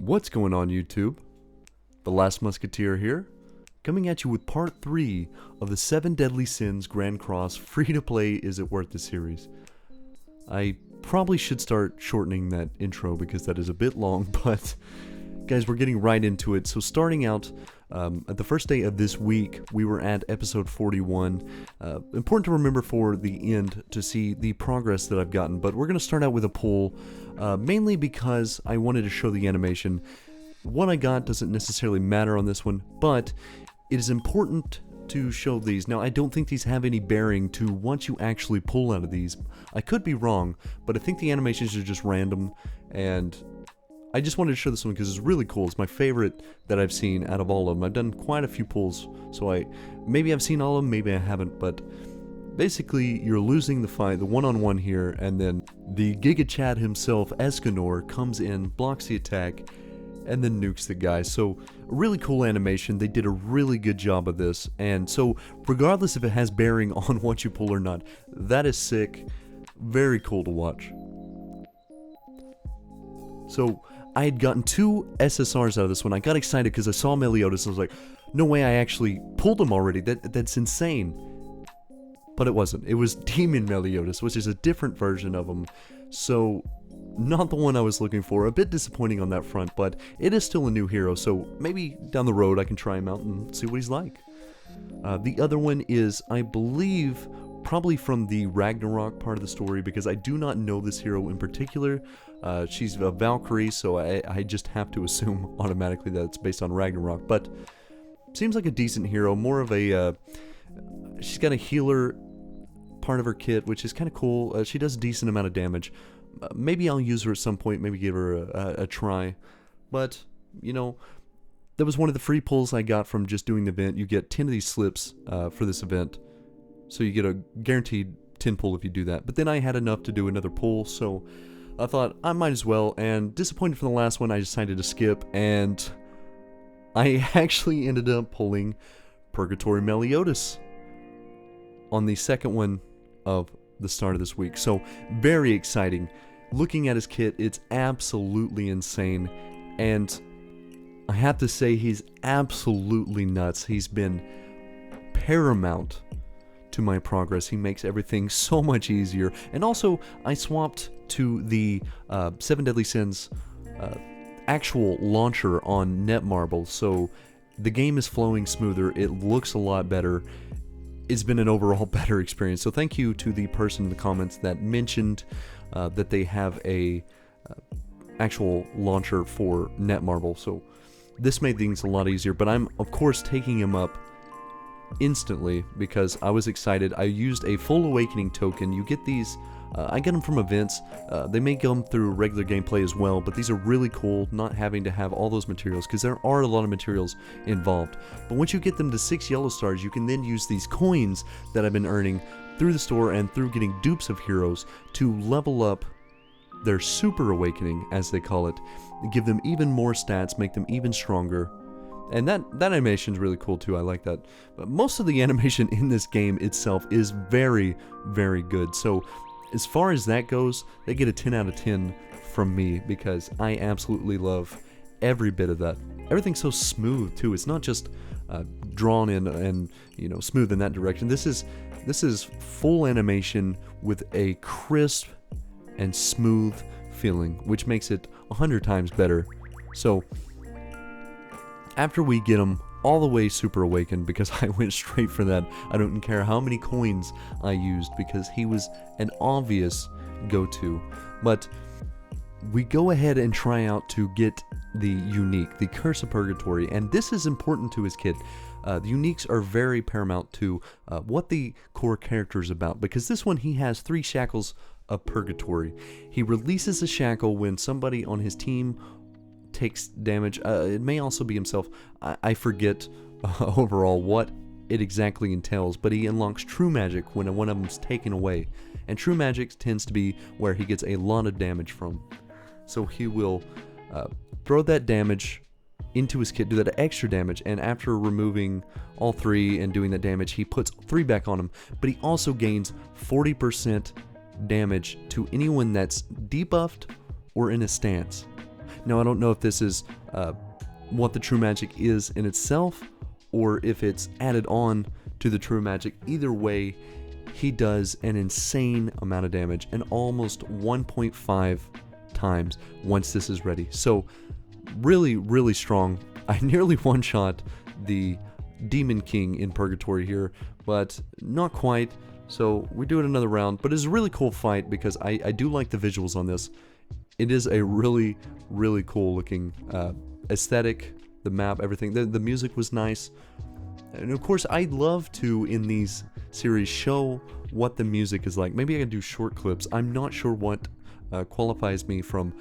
What's going on, YouTube? The Last Musketeer here, coming at you with part 3 of the 7 Deadly Sins Grand Cross free-to-play Is It Worth the series. I probably should start shortening that intro because that is a bit long, but guys, we're getting right into it. So starting out, at the first day of this week, we were at episode 41. Important to remember for the end to see the progress that I've gotten, but we're going to start out with a poll, mainly because I wanted to show the animation. What I got doesn't necessarily matter on this one, but it is important to show these. Now, I don't think these have any bearing to what you actually pull out of these. I could be wrong, but I think the animations are just random, and I just wanted to show this one because it's really cool. It's my favorite that I've seen out of all of them. I've done quite a few pulls, so maybe I've seen all of them, maybe I haven't, but basically you're losing the fight, the one-on-one here, and then the Giga Chad himself, Escanor, comes in, blocks the attack, and then nukes the guy. So, a really cool animation. They did a really good job of this, and so regardless if it has bearing on what you pull or not, that is sick. Very cool to watch. So, I had gotten 2 SSRs out of this one. I got excited because I saw Meliodas and I was like, no way, I actually pulled him already. That's insane. But it wasn't. It was Demon Meliodas, which is a different version of him. So, not the one I was looking for. A bit disappointing on that front, but it is still a new hero, so maybe down the road I can try him out and see what he's like. The other one is, I believe, probably from the Ragnarok part of the story, because I do not know this hero in particular. She's a Valkyrie, so I just have to assume automatically that it's based on Ragnarok, but seems like a decent hero. More of a, she's got a healer part of her kit, which is kind of cool. She does a decent amount of damage. Maybe I'll use her at some point, maybe give her a try, but, you know, that was one of the free pulls I got from just doing the event. You get 10 of these slips for this event, so you get a guaranteed 10 pull if you do that. But then I had enough to do another pull, so I thought I might as well, and disappointed from the last one, I decided to skip, and I actually ended up pulling Purgatory Meliodas on the second one of the start of this week. So, very exciting. Looking at his kit, it's absolutely insane, and I have to say he's absolutely nuts. He's been paramount to my progress. He makes everything so much easier. And also, I swapped to the 7 Deadly Sins actual launcher on Netmarble, so the game is flowing smoother. It looks a lot better. It's been an overall better experience. So thank you to the person in the comments that mentioned that they have a actual launcher for Netmarble. So this made things a lot easier, but I'm of course taking him up instantly because I was excited. I used a full awakening token. You get these, I get them from events. They may come through regular gameplay as well, but these are really cool, not having to have all those materials, because there are a lot of materials involved. But once you get them to 6 yellow stars, you can then use these coins that I've been earning through the store and through getting dupes of heroes to level up their super awakening, as they call it, give them even more stats, make them even stronger. And that animation is really cool too. I like that. But most of the animation in this game itself is very, very good. So as far as that goes, they get a 10 out of 10 from me because I absolutely love every bit of that. Everything's so smooth too. It's not just drawn in and, you know, smooth in that direction. This is full animation with a crisp and smooth feeling, which makes it 100 times better. So after we get him all the way super awakened, because I went straight for that, I don't care how many coins I used because he was an obvious go-to. But we go ahead and try out to get the unique, the Curse of Purgatory, and this is important to his kit. The uniques are very paramount to what the core character is about, because this one, he has 3 shackles of Purgatory. He releases a shackle when somebody on his team takes damage. It may also be himself. I forget overall what it exactly entails, but he unlocks True Magic when one of them's taken away, and True Magic tends to be where he gets a lot of damage from. So he will throw that damage into his kit, do that extra damage, and after removing all 3 and doing that damage, he puts 3 back on him, but he also gains 40% damage to anyone that's debuffed or in a stance. Now I don't know if this is what the true magic is in itself, or if it's added on to the true magic. Either way, he does an insane amount of damage, and almost 1.5 times once this is ready. So really, really strong. I nearly one-shot the Demon King in Purgatory here, but not quite. So we do it another round, but it's a really cool fight because I do like the visuals on this. It is a really, really cool looking aesthetic, the map, everything. The music was nice. And of course, I'd love to, in these series, show what the music is like. Maybe I can do short clips. I'm not sure what qualifies me from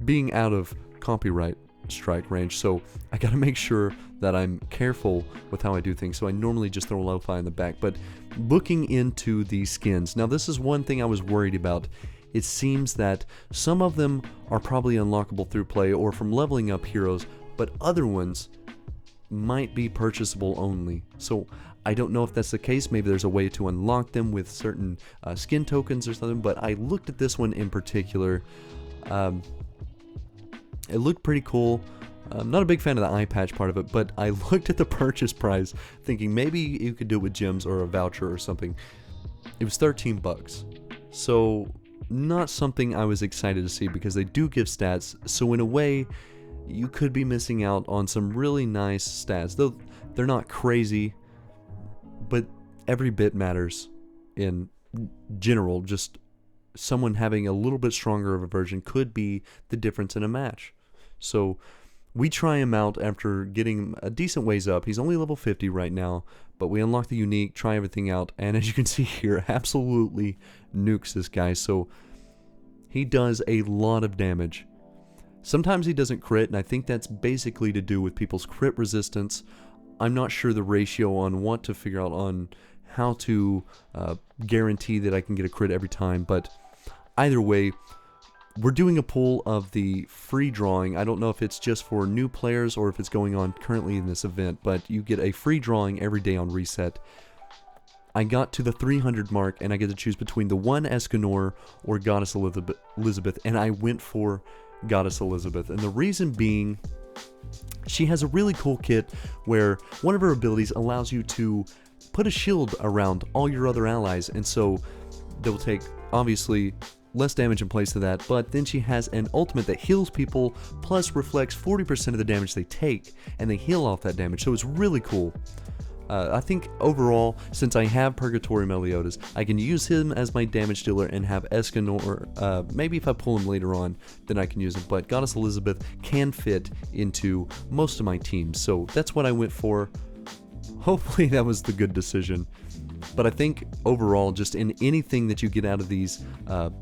being out of copyright strike range, so I gotta make sure that I'm careful with how I do things. So I normally just throw a lo-fi in the back. But looking into these skins, now this is one thing I was worried about. It seems that some of them are probably unlockable through play or from leveling up heroes, but other ones might be purchasable only. So I don't know if that's the case. Maybe there's a way to unlock them with certain skin tokens or something, but I looked at this one in particular. It looked pretty cool. I'm not a big fan of the eye patch part of it, but I looked at the purchase price thinking maybe you could do it with gems or a voucher or something. It was 13 bucks. So not something I was excited to see because they do give stats. So in a way, you could be missing out on some really nice stats. Though they're not crazy, but every bit matters in general. Just someone having a little bit stronger of a version could be the difference in a match. So we try him out after getting a decent ways up. He's only level 50 right now, but we unlock the unique, try everything out, and as you can see here, absolutely nukes this guy. So he does a lot of damage. Sometimes he doesn't crit, and I think that's basically to do with people's crit resistance. I'm not sure the ratio on what to figure out on how to guarantee that I can get a crit every time, but either way, we're doing a pool of the free drawing. I don't know if it's just for new players or if it's going on currently in this event, but you get a free drawing every day on reset. I got to the 300 mark, and I get to choose between the one Escanor or Goddess Elizabeth, and I went for Goddess Elizabeth. And the reason being, she has a really cool kit where one of her abilities allows you to put a shield around all your other allies, and so they'll take, obviously, less damage in place of that, but then she has an ultimate that heals people, plus reflects 40% of the damage they take, and they heal off that damage, so it's really cool. I think overall, since I have Purgatory Meliodas, I can use him as my damage dealer and have Escanor, maybe if I pull him later on, then I can use him, but Goddess Elizabeth can fit into most of my teams, so that's what I went for. Hopefully that was the good decision. But I think overall, just in anything that you get out of these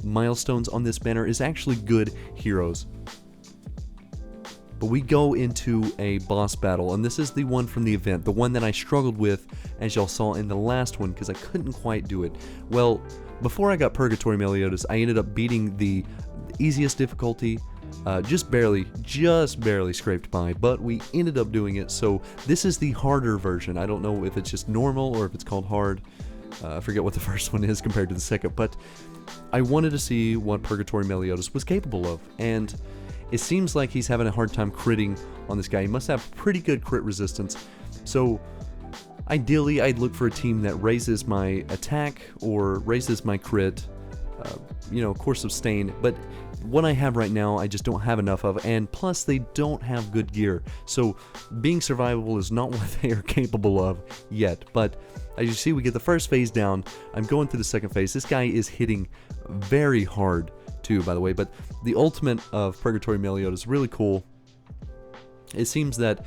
milestones on this banner is actually good heroes. But we go into a boss battle, and this is the one from the event, the one that I struggled with, as y'all saw in the last one, because I couldn't quite do it. Well, before I got Purgatory Meliodas, I ended up beating the easiest difficulty, just barely scraped by, but we ended up doing it. So this is the harder version. I don't know if it's just normal or if it's called hard. I forget what the first one is compared to the second, but I wanted to see what Purgatory Meliodas was capable of, and it seems like he's having a hard time critting on this guy. He must have pretty good crit resistance, so ideally I'd look for a team that raises my attack or raises my crit, you know, of course sustain, but what I have right now I just don't have enough of, and plus they don't have good gear, so being survivable is not what they are capable of yet. But as you see, we get the first phase down. I'm going through the second phase. This guy is hitting very hard too, by the way, but the ultimate of Purgatory Meliodas is really cool. It seems that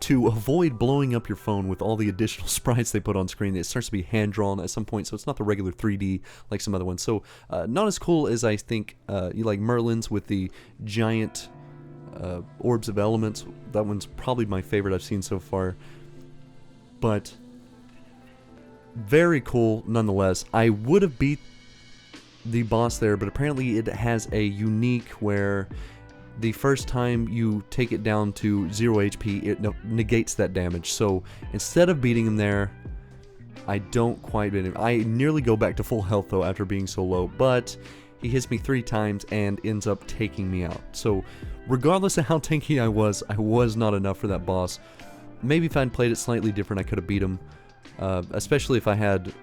to avoid blowing up your phone with all the additional sprites they put on screen, it starts to be hand-drawn at some point, so it's not the regular 3D like some other ones. So not as cool as I think you like Merlin's with the giant orbs of elements. That one's probably my favorite I've seen so far, but very cool nonetheless. I would have beat the boss there, but apparently it has a unique where the first time you take it down to 0 HP, it negates that damage. So instead of beating him there, I don't quite beat him. I nearly go back to full health though after being so low, but he hits me 3 times and ends up taking me out. So regardless of how tanky I was not enough for that boss. Maybe if I'd played it slightly different, I could have beat him. Especially if I had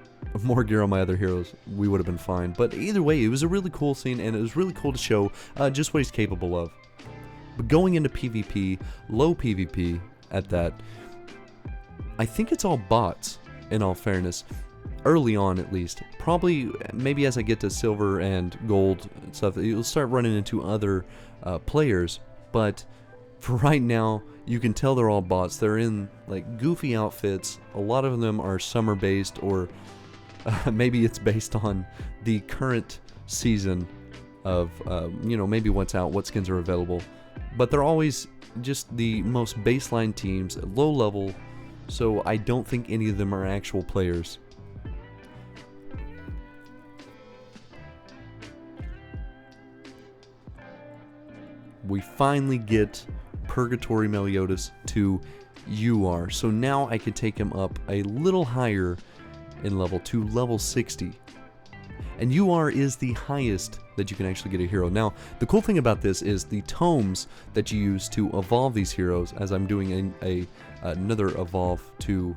more gear on my other heroes, we would have been fine. But either way, it was a really cool scene, and it was really cool to show just what he's capable of. But going into PvP, low PvP at that, I think it's all bots, in all fairness. Early on, at least. Probably, maybe as I get to silver and gold and stuff, you'll start running into other players. But for right now, you can tell they're all bots. They're in like goofy outfits. A lot of them are summer based, or maybe it's based on the current season of maybe what's out, what skins are available. But they're always just the most baseline teams at low level, so I don't think any of them are actual players. We finally get Purgatory Meliodas to UR, so now I can take him up a little higher in level to level 60. And UR is the highest that you can actually get a hero. Now, the cool thing about this is the tomes that you use to evolve these heroes, as I'm doing another evolve to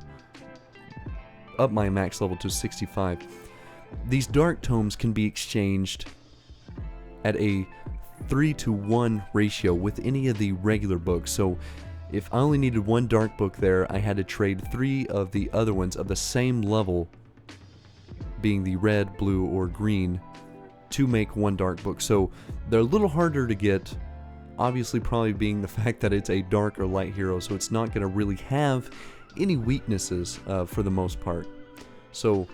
up my max level to 65. These dark tomes can be exchanged at a 3-to-1 ratio with any of the regular books. So if I only needed 1 dark book there, I had to trade 3 of the other ones of the same level, being the red, blue, or green, to make 1 dark book. So they're a little harder to get, obviously probably being the fact that it's a dark or light hero, so it's not going to really have any weaknesses for the most part. So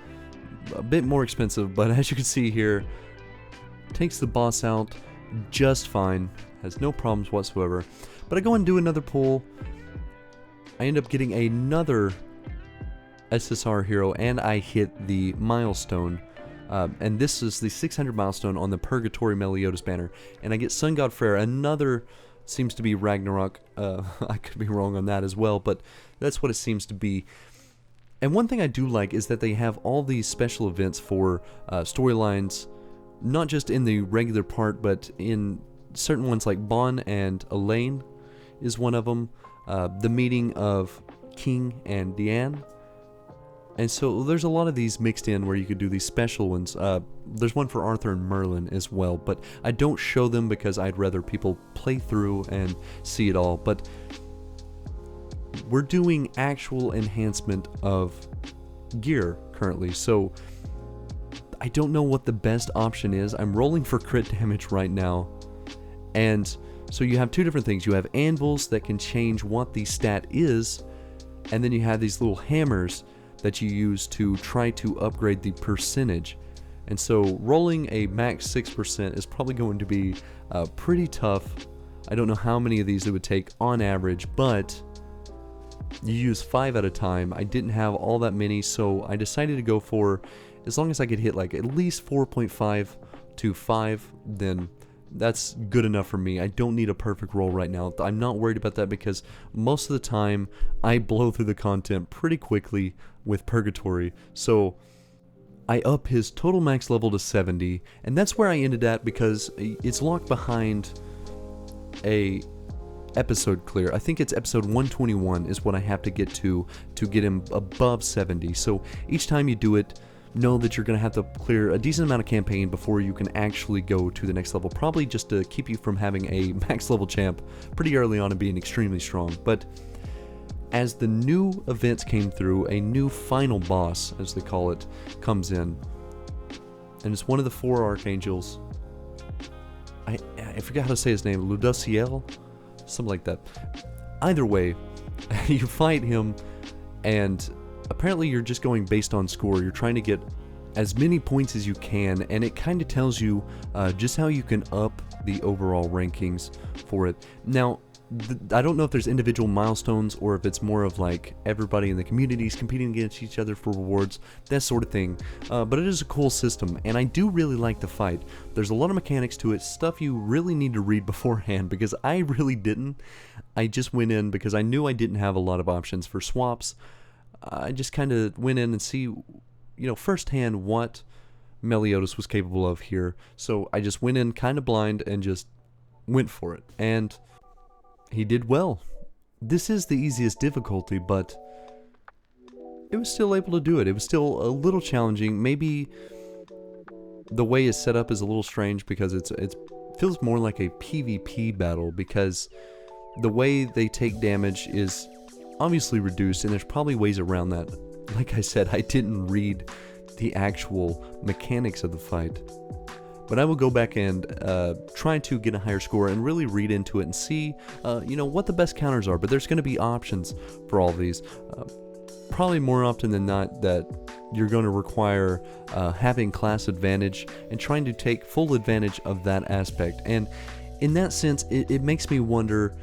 a bit more expensive, but as you can see here, takes the boss out just fine, has no problems whatsoever. But I go and do another pull, I end up getting another SSR hero, and I hit the milestone, and this is the 600 milestone on the Purgatory Meliodas banner, and I get Sun God Freyr, another, seems to be Ragnarok. I could be wrong on that as well, but that's what it seems to be. And one thing I do like is that they have all these special events for storylines, not just in the regular part, but in certain ones like Bon and Elaine is one of them. The meeting of King and Diane. And so there's a lot of these mixed in where you could do these special ones. There's one for Arthur and Merlin as well, but I don't show them because I'd rather people play through and see it all. But we're doing actual enhancement of gear currently, so I don't know what the best option is. I'm rolling for crit damage right now. And so you have 2 different things. You have anvils that can change what the stat is, and then you have these little hammers that you use to try to upgrade the percentage. And so rolling a max 6% is probably going to be pretty tough. I don't know how many of these it would take on average, but you use 5 at a time. I didn't have all that many, so I decided to go for, as long as I could hit like at least 4.5 to 5, then that's good enough for me. I don't need a perfect roll right now. I'm not worried about that because most of the time I blow through the content pretty quickly with Purgatory. So I up his total max level to 70, and that's where I ended at because it's locked behind a episode clear. I think it's episode 121 is what I have to get to get him above 70. So each time you do it, know that you're going to have to clear a decent amount of campaign before you can actually go to the next level, probably just to keep you from having a max level champ pretty early on and being extremely strong. But as the new events came through, a new final boss, as they call it, comes in, and it's one of the 4 archangels. I forgot how to say his name, Luduciel? Something like that. Either way, you fight him, and apparently you're just going based on score. You're trying to get as many points as you can, and it kind of tells you just how you can up the overall rankings for it. Now, I don't know if there's individual milestones or if it's more of like everybody in the community is competing against each other for rewards, that sort of thing. But it is a cool system, and I do really like the fight. There's a lot of mechanics to it, stuff you really need to read beforehand, because I really didn't. I just went in because I knew I didn't have a lot of options for swaps. I just kind of went in and see, firsthand what Meliodas was capable of here. So I just went in kind of blind and just went for it. And he did well. This is the easiest difficulty, but it was still able to do it. It was still a little challenging. Maybe the way it's set up is a little strange because it feels more like a PvP battle, because the way they take damage is obviously reduced, and there's probably ways around that. Like I said, I didn't read the actual mechanics of the fight, but I will go back and try to get a higher score and really read into it and see, what the best counters are. But there's going to be options for all of these. Probably more often than not that you're going to require having class advantage and trying to take full advantage of that aspect. And in that sense, it makes me wonder.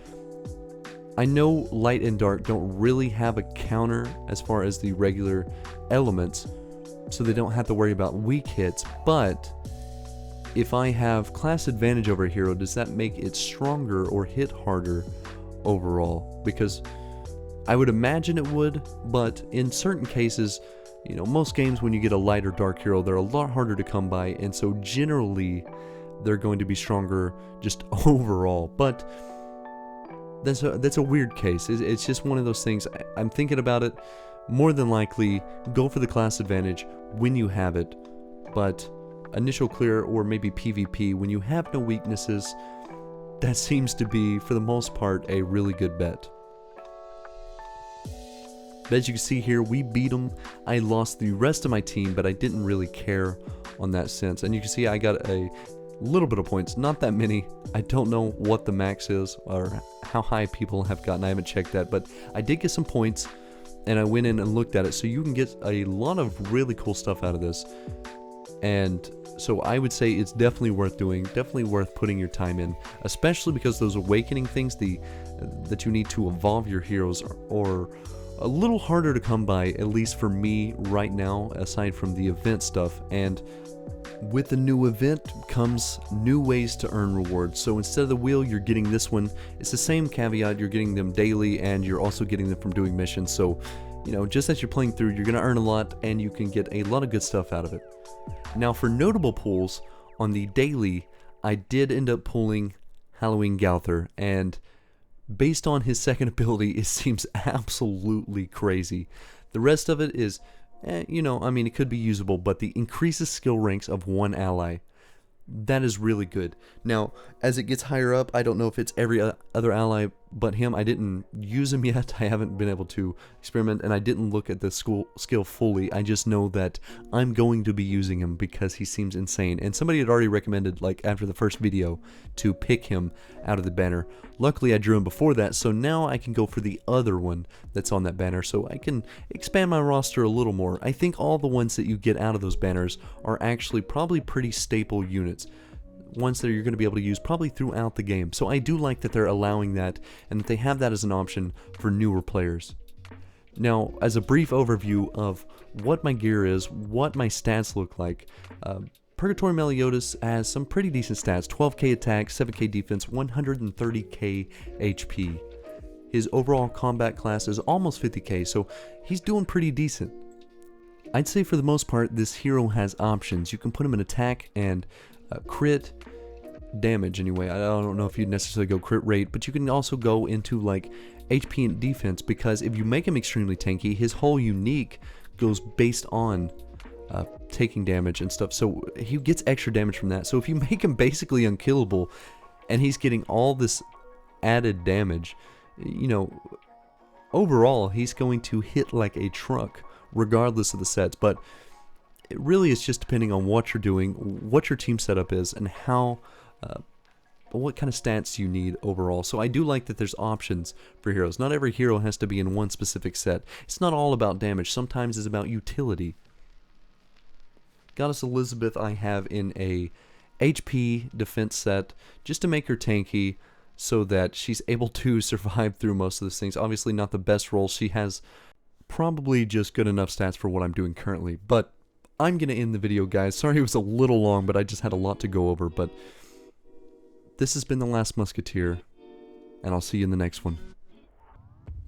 I know light and dark don't really have a counter as far as the regular elements, so they don't have to worry about weak hits, but if I have class advantage over a hero, does that make it stronger or hit harder overall? Because I would imagine it would, but in certain cases, most games when you get a light or dark hero, they're a lot harder to come by, and so generally they're going to be stronger just overall. But that's a weird case. It's just one of those things. I'm thinking about it. More than likely, go for the class advantage when you have it, but initial clear or maybe PvP when you have no weaknesses, that seems to be, for the most part, a really good bet. But as you can see here, we beat them. I lost the rest of my team, but I didn't really care on that sense. And you can see I got a little bit of points, not that many. I don't know what the max is or how high people have gotten. I haven't checked that, but I did get some points, and I went in and looked at it. So you can get a lot of really cool stuff out of this. And so I would say it's definitely worth doing, definitely worth putting your time in, especially because those awakening things, that you need to evolve your heroes, are a little harder to come by, at least for me right now, aside from the event stuff. And with the new event comes new ways to earn rewards. So instead of the wheel, you're getting this one. It's the same caveat, you're getting them daily, and you're also getting them from doing missions. So, just as you're playing through, you're going to earn a lot, and you can get a lot of good stuff out of it. Now, for notable pulls, on the daily, I did end up pulling Halloween Gauther, and based on his second ability, it seems absolutely crazy. The rest of it is, it could be usable, but the increases skill ranks of one ally. That is really good. Now, as it gets higher up, I don't know if it's every other ally but him. I didn't use him yet. I haven't been able to experiment, and I didn't look at the skill fully. I just know that I'm going to be using him because he seems insane. And somebody had already recommended, like after the first video, to pick him out of the banner. Luckily, I drew him before that, so now I can go for the other one that's on that banner, so I can expand my roster a little more. I think all the ones that you get out of those banners are actually probably pretty staple units. Ones that you're going to be able to use probably throughout the game. So I do like that they're allowing that, and that they have that as an option for newer players. Now, as a brief overview of what my gear is, what my stats look like, Purgatory Meliodas has some pretty decent stats: 12k attack, 7k defense, 130k HP. His overall combat class is almost 50k, so he's doing pretty decent. I'd say for the most part, this hero has options. You can put him in attack and crit damage anyway. I don't know if you'd necessarily go crit rate, but you can also go into like HP and defense, because if you make him extremely tanky, his whole unique goes based on taking damage and stuff, so he gets extra damage from that. So if you make him basically unkillable and he's getting all this added damage, overall he's going to hit like a truck regardless of the sets. But it really is just depending on what you're doing, what your team setup is, and how what kind of stats you need overall. So I do like that there's options for heroes. Not every hero has to be in one specific set. It's not all about damage. Sometimes it's about utility. Goddess Elizabeth I have in a HP defense set just to make her tanky, so that she's able to survive through most of those things. Obviously not the best role. She has probably just good enough stats for what I'm doing currently. But I'm going to end the video, guys. Sorry it was a little long, but I just had a lot to go over. But this has been The Last Musketeer, and I'll see you in the next one.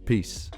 Peace.